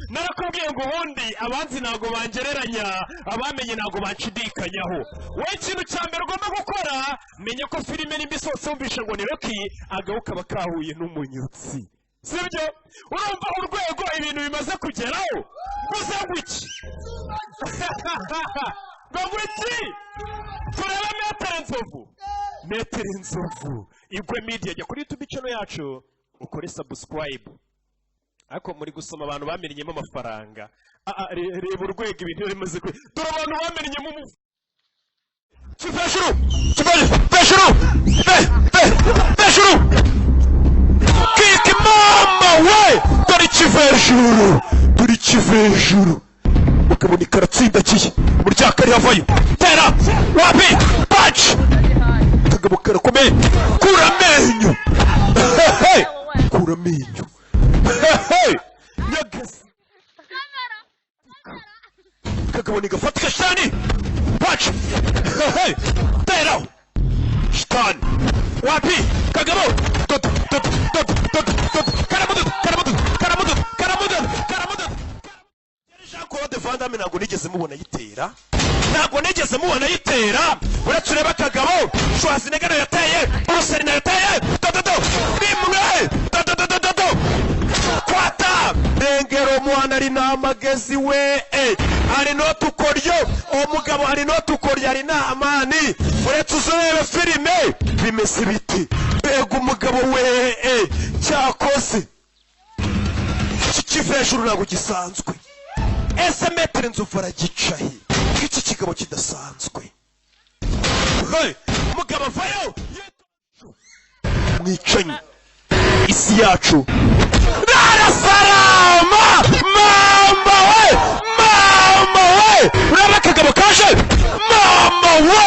narakubwiye ngo ubundi abanzi ntago bangereranya abamenye ntago banshidikanyaho wowe ikintu cya mbere ugomba gukora menya ko filime nimba isose wumvisha ngo ni Rocky agahu kaba kahuye n'umunyutsi sibyo urumva urwego ibintu bimaze kugeraho gusa ngwiki ngwiki tureba metero inzovu igwe media jya kuri YouTube channel yacu ukore subscribe ariko muri gusoma abantu bamenyemo amafaranga reba urwego ibintu bimaze kwe dore abantu bamenyemo Kivejuru Kiki mama we Dore Kivejuru ukabona karatsinda kiye muryaka yavayo tera wapi punch kagabo karakomeye kura menyo kagabo ni gafatika shani punch tera shtan wapi kagabo Vandame ntago nigeze mubona yitera uretse ureba kagabo Schwarzenegger yateye Bruce Lee yateye bimwe kwata Rengero mwana ari namagezi we ari no tukoryo umugabo ari no tukoryo ari namani uretse uzurebe filime bimeze biti bega umugabo we cyakoze Kivejuru ntago gisanzwe ese metero inzovu aragicahe iki kigabo kidasanzwe mugabo vayo mwicanyi isi yacu salama mama we urabe kagabo kaje mama we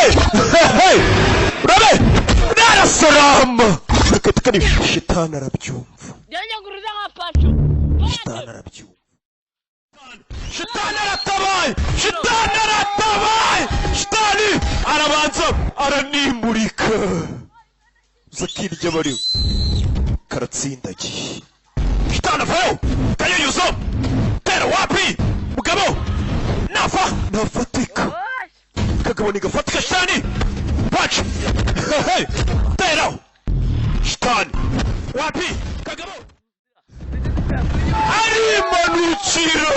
urabe salama tukani shitani arabyumva shitani arabyumva Shitani arabanza aranimburika zakirya bari karatsindagiye Shitani avayo kayuyuzo tera wapi mugabo nafatika kagabo ni gafatika shitani punch tera Shitani wapi kagabo ari manukira